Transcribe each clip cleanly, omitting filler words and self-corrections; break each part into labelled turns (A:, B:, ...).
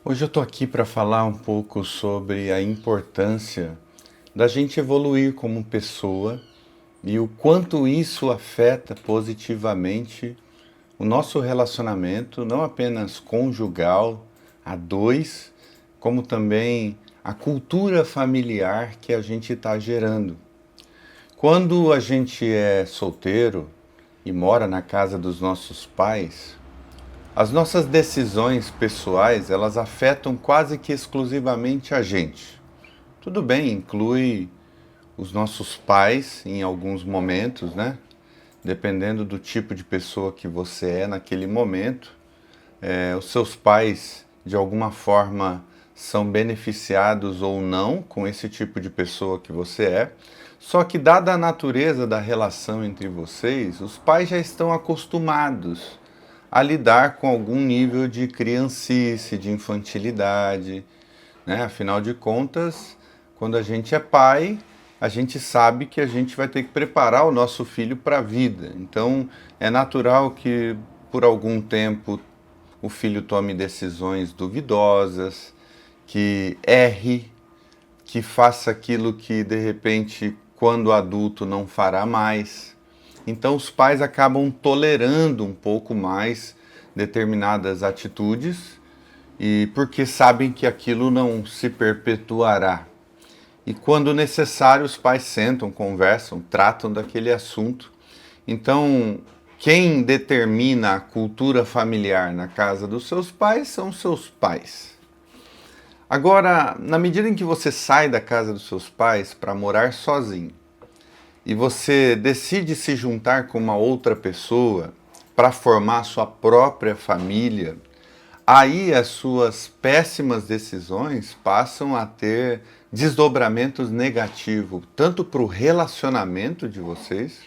A: Hoje eu estou aqui para falar um pouco sobre a importância da gente evoluir como pessoa e o quanto isso afeta positivamente o nosso relacionamento, não apenas conjugal, a dois, como também a cultura familiar que a gente está gerando. Quando a gente é solteiro e mora na casa dos nossos pais, as nossas decisões pessoais, elas afetam quase que exclusivamente a gente. Tudo bem, inclui os nossos pais em alguns momentos, né? Dependendo do tipo de pessoa que você é naquele momento, os seus pais, de alguma forma, são beneficiados ou não com esse tipo de pessoa que você é. Só que, dada a natureza da relação entre vocês, os pais já estão acostumados a lidar com algum nível de criancice, de infantilidade, né? Afinal de contas, quando a gente é pai, a gente sabe que a gente vai ter que preparar o nosso filho para a vida. Então, é natural que por algum tempo o filho tome decisões duvidosas, que erre, que faça aquilo que de repente, quando adulto, não fará mais. Então os pais acabam tolerando um pouco mais determinadas atitudes e porque sabem que aquilo não se perpetuará. E quando necessário, os pais sentam, conversam, tratam daquele assunto. Então, quem determina a cultura familiar na casa dos seus pais são os seus pais. Agora, na medida em que você sai da casa dos seus pais para morar sozinho, e você decide se juntar com uma outra pessoa para formar sua própria família, aí as suas péssimas decisões passam a ter desdobramentos negativos, tanto para o relacionamento de vocês,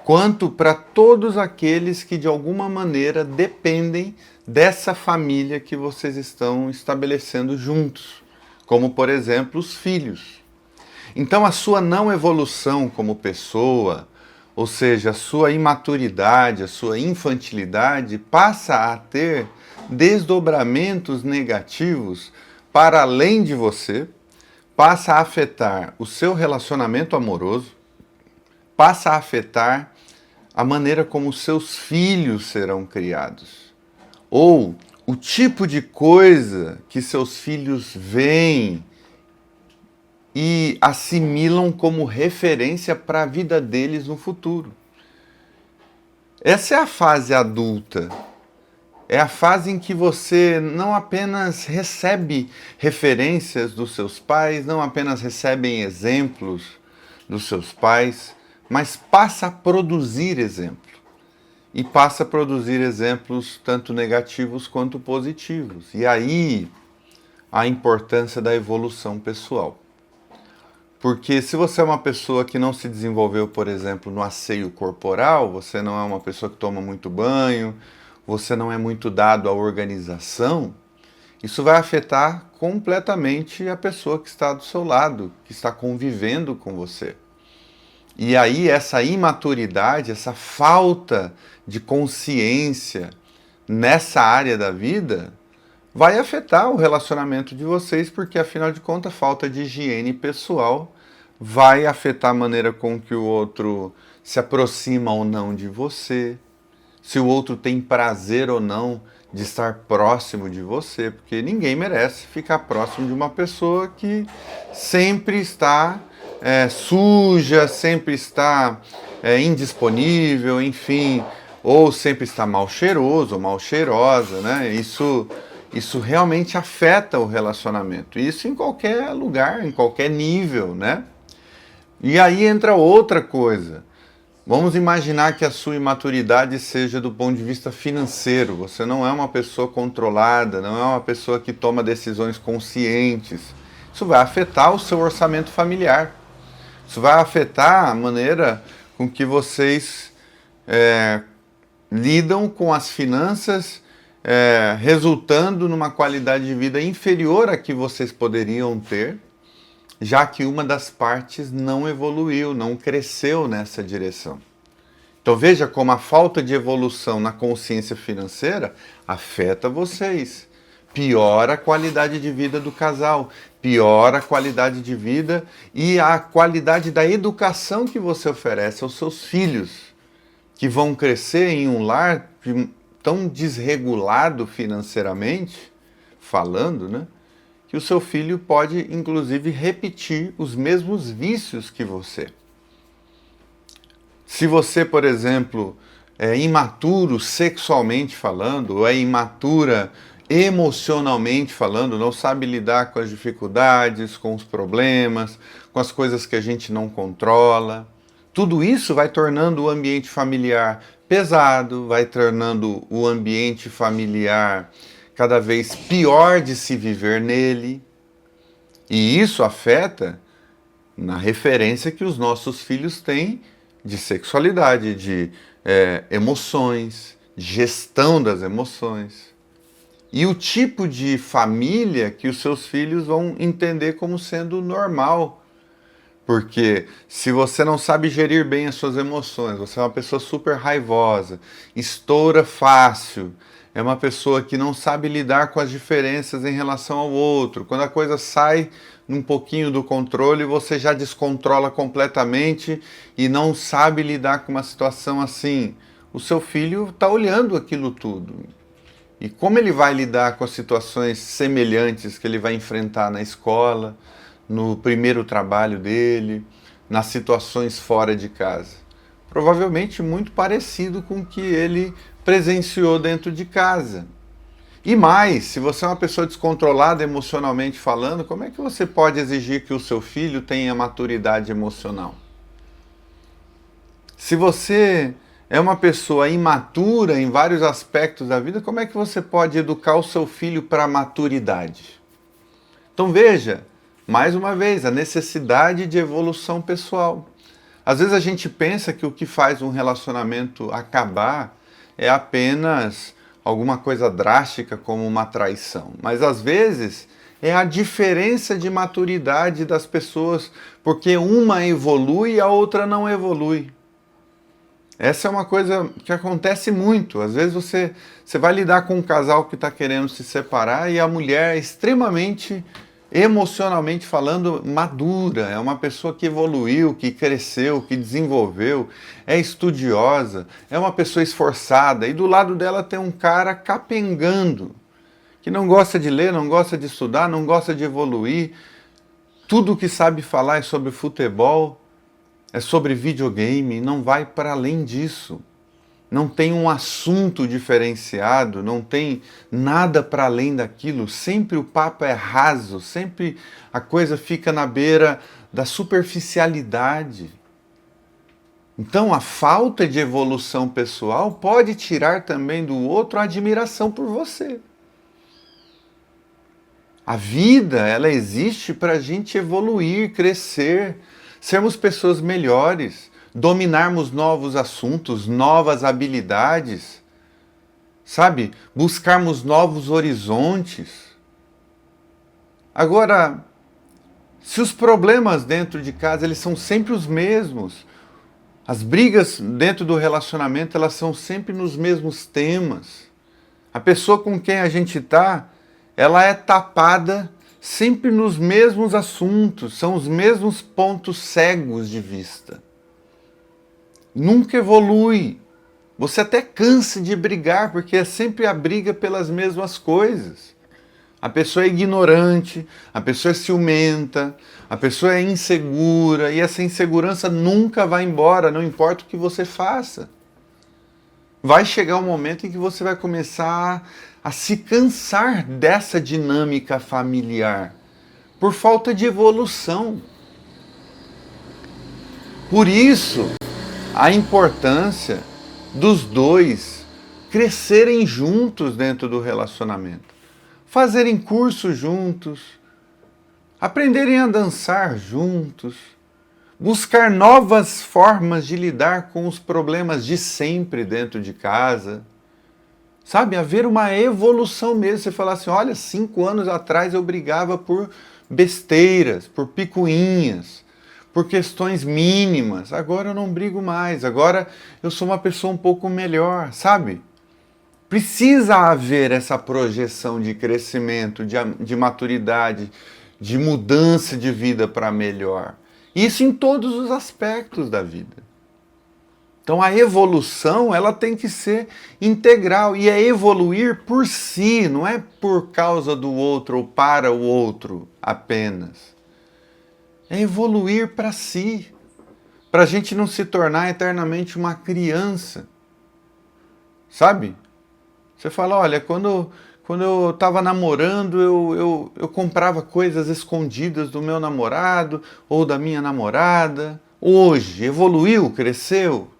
A: quanto para todos aqueles que de alguma maneira dependem dessa família que vocês estão estabelecendo juntos, como por exemplo os filhos. Então a sua não evolução como pessoa, ou seja, a sua imaturidade, a sua infantilidade, passa a ter desdobramentos negativos para além de você, passa a afetar o seu relacionamento amoroso, passa a afetar a maneira como seus filhos serão criados. Ou o tipo de coisa que seus filhos veem e assimilam como referência para a vida deles no futuro. Essa é a fase adulta. É a fase em que você não apenas recebe referências dos seus pais, não apenas recebem exemplos dos seus pais, mas passa a produzir exemplo. E passa a produzir exemplos tanto negativos quanto positivos. E aí a importância da evolução pessoal. Porque se você é uma pessoa que não se desenvolveu, por exemplo, no asseio corporal, você não é uma pessoa que toma muito banho, você não é muito dado à organização, isso vai afetar completamente a pessoa que está do seu lado, que está convivendo com você. E aí essa imaturidade, essa falta de consciência nessa área da vida vai afetar o relacionamento de vocês, porque afinal de contas, a falta de higiene pessoal vai afetar a maneira com que o outro se aproxima ou não de você, se o outro tem prazer ou não de estar próximo de você, porque ninguém merece ficar próximo de uma pessoa que sempre está suja, sempre está indisponível, enfim, ou sempre está mal cheiroso ou mal cheirosa, né? Isso realmente afeta o relacionamento. Isso em qualquer lugar, em qualquer nível, né? E aí entra outra coisa. Vamos imaginar que a sua imaturidade seja do ponto de vista financeiro. Você não é uma pessoa controlada, não é uma pessoa que toma decisões conscientes. Isso vai afetar o seu orçamento familiar. Isso vai afetar a maneira com que vocês lidam com as finanças, resultando numa qualidade de vida inferior à que vocês poderiam ter, já que uma das partes não evoluiu, não cresceu nessa direção. Então veja como a falta de evolução na consciência financeira afeta vocês. piora a qualidade de vida do casal, piora a qualidade de vida e a qualidade da educação que você oferece aos seus filhos, que vão crescer em um lar tão desregulado financeiramente, falando, né? Que o seu filho pode, inclusive, repetir os mesmos vícios que você. Se você, por exemplo, é imaturo sexualmente falando, ou é imatura emocionalmente falando, não sabe lidar com as dificuldades, com os problemas, com as coisas que a gente não controla, tudo isso vai tornando o ambiente familiar pesado, vai tornando o ambiente familiar cada vez pior de se viver nele. E isso afeta na referência que os nossos filhos têm de sexualidade, de emoções, gestão das emoções. E o tipo de família que os seus filhos vão entender como sendo normal. Porque se você não sabe gerir bem as suas emoções, você é uma pessoa super raivosa, estoura fácil, é uma pessoa que não sabe lidar com as diferenças em relação ao outro. Quando a coisa sai um pouquinho do controle, você já descontrola completamente e não sabe lidar com uma situação assim. O seu filho está olhando aquilo tudo. E como ele vai lidar com as situações semelhantes que ele vai enfrentar na escola, no primeiro trabalho dele, nas situações fora de casa? Provavelmente muito parecido com o que ele presenciou dentro de casa. E mais, se você é uma pessoa descontrolada emocionalmente falando, como é que você pode exigir que o seu filho tenha maturidade emocional? Se você é uma pessoa imatura em vários aspectos da vida, como é que você pode educar o seu filho para a maturidade? Então veja, mais uma vez, a necessidade de evolução pessoal. Às vezes a gente pensa que o que faz um relacionamento acabar é apenas alguma coisa drástica como uma traição. Mas às vezes é a diferença de maturidade das pessoas, porque uma evolui e a outra não evolui. Essa é uma coisa que acontece muito. Às vezes você vai lidar com um casal que está querendo se separar e a mulher é extremamente, emocionalmente falando, madura. É uma pessoa que evoluiu, que cresceu, que desenvolveu, é estudiosa, é uma pessoa esforçada. E do lado dela tem um cara capengando, que não gosta de ler, não gosta de estudar, não gosta de evoluir. Tudo o que sabe falar é sobre futebol, é sobre videogame, não vai para além disso. Não tem um assunto diferenciado, não tem nada para além daquilo. Sempre o papo é raso, sempre a coisa fica na beira da superficialidade. Então a falta de evolução pessoal pode tirar também do outro a admiração por você. A vida, ela existe para a gente evoluir, crescer, sermos pessoas melhores, dominarmos novos assuntos, novas habilidades, sabe? Buscarmos novos horizontes. Agora, se os problemas dentro de casa, eles são sempre os mesmos, as brigas dentro do relacionamento, elas são sempre nos mesmos temas. A pessoa com quem a gente está, ela é tapada sempre nos mesmos assuntos, são os mesmos pontos cegos de vista. Nunca evolui. Você até cansa de brigar, porque é sempre a briga pelas mesmas coisas. A pessoa é ignorante, a pessoa é ciumenta, a pessoa é insegura, e essa insegurança nunca vai embora, não importa o que você faça. Vai chegar um momento em que você vai começar a se cansar dessa dinâmica familiar, por falta de evolução. Por isso, a importância dos dois crescerem juntos dentro do relacionamento, fazerem cursos juntos, aprenderem a dançar juntos, buscar novas formas de lidar com os problemas de sempre dentro de casa. Sabe, haver uma evolução mesmo. Você falar assim, olha, 5 anos atrás eu brigava por besteiras, por picuinhas, por questões mínimas. Agora eu não brigo mais, agora eu sou uma pessoa um pouco melhor, sabe? Precisa haver essa projeção de crescimento, de maturidade, de mudança de vida para melhor. Isso em todos os aspectos da vida. Então a evolução, ela tem que ser integral e é evoluir por si, não é por causa do outro ou para o outro apenas. É evoluir para si, para a gente não se tornar eternamente uma criança. Sabe? Você fala, olha, quando eu estava namorando, eu comprava coisas escondidas do meu namorado ou da minha namorada. Hoje, evoluiu, cresceu?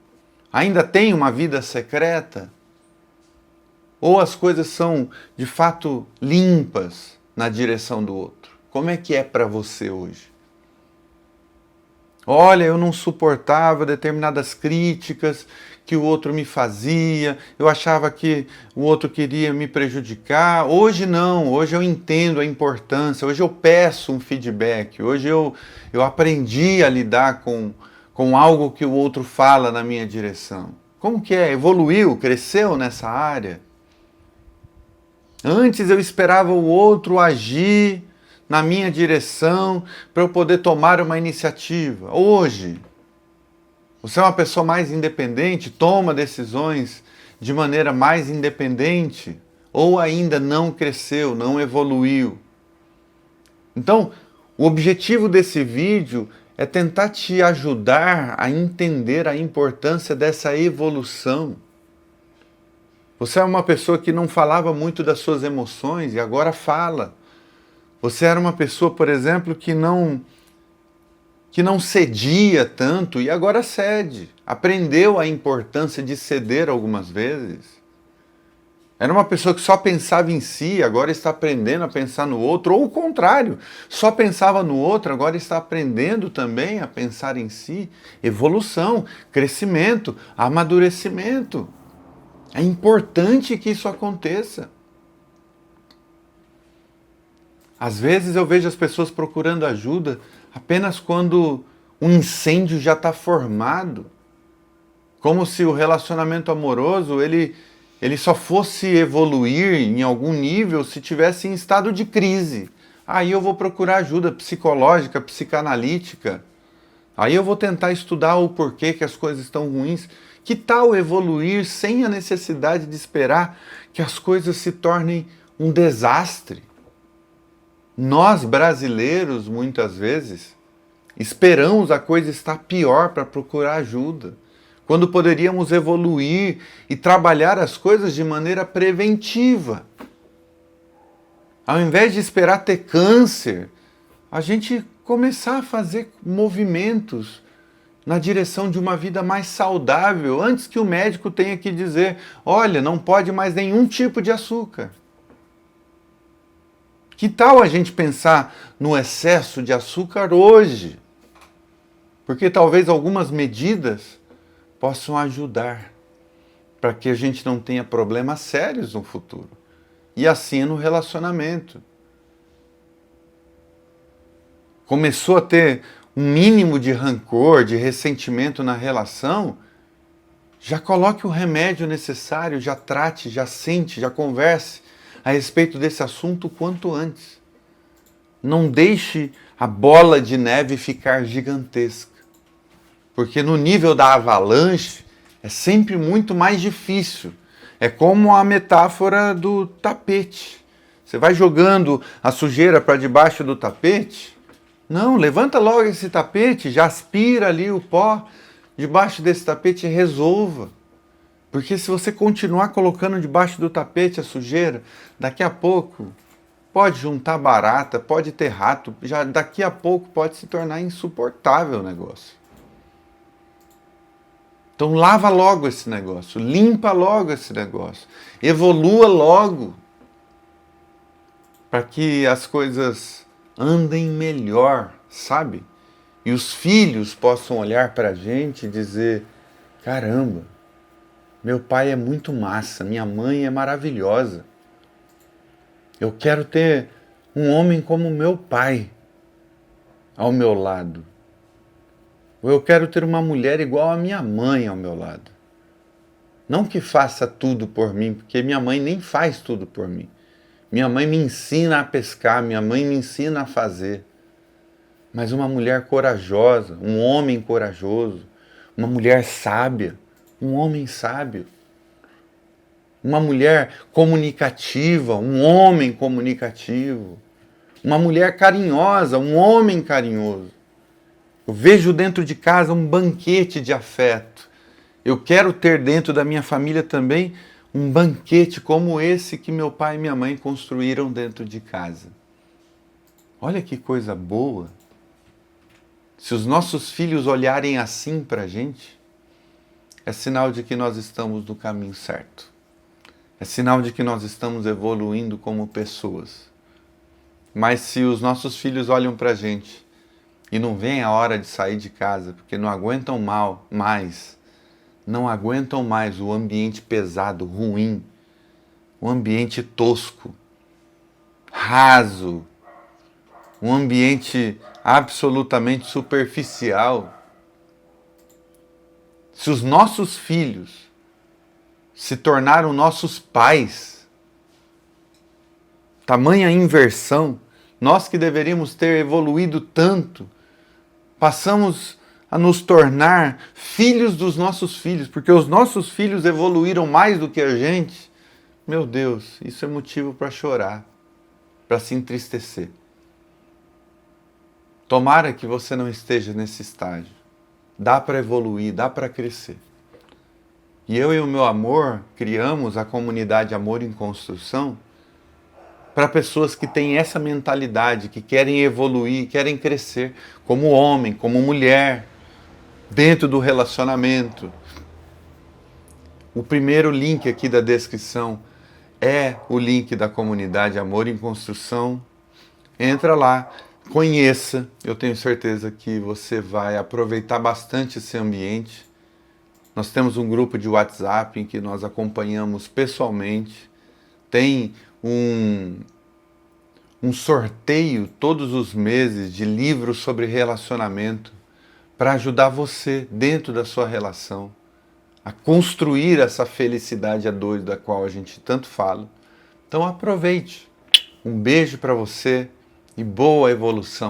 A: Ainda tem uma vida secreta? Ou as coisas são, de fato, limpas na direção do outro? Como é que é para você hoje? Olha, eu não suportava determinadas críticas que o outro me fazia, eu achava que o outro queria me prejudicar. Hoje não, hoje eu entendo a importância, hoje eu peço um feedback, hoje eu aprendi a lidar com algo que o outro fala na minha direção. Como que é? Evoluiu, cresceu nessa área? Antes eu esperava o outro agir na minha direção para eu poder tomar uma iniciativa. Hoje, você é uma pessoa mais independente, toma decisões de maneira mais independente, ou ainda não cresceu, não evoluiu. Então, o objetivo desse vídeo é tentar te ajudar a entender a importância dessa evolução. Você é uma pessoa que não falava muito das suas emoções e agora fala. Você era uma pessoa, por exemplo, que não cedia tanto e agora cede. Aprendeu a importância de ceder algumas vezes. Era uma pessoa que só pensava em si, agora está aprendendo a pensar no outro. Ou o contrário, só pensava no outro, agora está aprendendo também a pensar em si. Evolução, crescimento, amadurecimento. É importante que isso aconteça. Às vezes eu vejo as pessoas procurando ajuda apenas quando um incêndio já está formado. Como se o relacionamento amoroso ele só fosse evoluir em algum nível se tivesse em estado de crise. Aí eu vou procurar ajuda psicológica, psicanalítica. Aí eu vou tentar estudar o porquê que as coisas estão ruins. Que tal evoluir sem a necessidade de esperar que as coisas se tornem um desastre? Nós, brasileiros, muitas vezes, esperamos a coisa estar pior para procurar ajuda, quando poderíamos evoluir e trabalhar as coisas de maneira preventiva. Ao invés de esperar ter câncer, a gente começar a fazer movimentos na direção de uma vida mais saudável, antes que o médico tenha que dizer, olha, não pode mais nenhum tipo de açúcar. Que tal a gente pensar no excesso de açúcar hoje? Porque talvez algumas medidas possam ajudar para que a gente não tenha problemas sérios no futuro. E assim no relacionamento. Começou a ter um mínimo de rancor, de ressentimento na relação, já coloque o remédio necessário, já trate, já sente, já converse a respeito desse assunto o quanto antes. Não deixe a bola de neve ficar gigantesca. Porque no nível da avalanche é sempre muito mais difícil. É como a metáfora do tapete. Você vai jogando a sujeira para debaixo do tapete. Não, levanta logo esse tapete, já aspira ali o pó debaixo desse tapete e resolva. Porque se você continuar colocando debaixo do tapete a sujeira, daqui a pouco pode juntar barata, pode ter rato, já daqui a pouco pode se tornar insuportável o negócio. Então lava logo esse negócio, limpa logo esse negócio, evolua logo, para que as coisas andem melhor, sabe? E os filhos possam olhar para a gente e dizer, caramba, meu pai é muito massa, minha mãe é maravilhosa. Eu quero ter um homem como meu pai ao meu lado. Ou eu quero ter uma mulher igual a minha mãe ao meu lado. Não que faça tudo por mim, porque minha mãe nem faz tudo por mim. Minha mãe me ensina a pescar, minha mãe me ensina a fazer. Mas uma mulher corajosa, um homem corajoso, uma mulher sábia, um homem sábio, uma mulher comunicativa, um homem comunicativo, uma mulher carinhosa, um homem carinhoso. Eu vejo dentro de casa um banquete de afeto. Eu quero ter dentro da minha família também um banquete como esse que meu pai e minha mãe construíram dentro de casa. Olha que coisa boa. Se os nossos filhos olharem assim para a gente, é sinal de que nós estamos no caminho certo. É sinal de que nós estamos evoluindo como pessoas. Mas se os nossos filhos olham para a gente e não vem a hora de sair de casa, porque não aguentam não aguentam mais o ambiente pesado, ruim, o ambiente tosco, raso, um ambiente absolutamente superficial. Se os nossos filhos se tornaram nossos pais, tamanha inversão, nós que deveríamos ter evoluído tanto, passamos a nos tornar filhos dos nossos filhos, porque os nossos filhos evoluíram mais do que a gente. Meu Deus, isso é motivo para chorar, para se entristecer. Tomara que você não esteja nesse estágio. Dá para evoluir, dá para crescer. E eu e o meu amor criamos a comunidade Amor em Construção para pessoas que têm essa mentalidade, que querem evoluir, querem crescer como homem, como mulher, dentro do relacionamento. O primeiro link aqui da descrição é o link da comunidade Amor em Construção. Entra lá, conheça. Eu tenho certeza que você vai aproveitar bastante esse ambiente. Nós temos um grupo de WhatsApp em que nós acompanhamos pessoalmente. Tem um sorteio todos os meses de livros sobre relacionamento para ajudar você dentro da sua relação a construir essa felicidade a dois da qual a gente tanto fala. Então aproveite. Um beijo para você e boa evolução.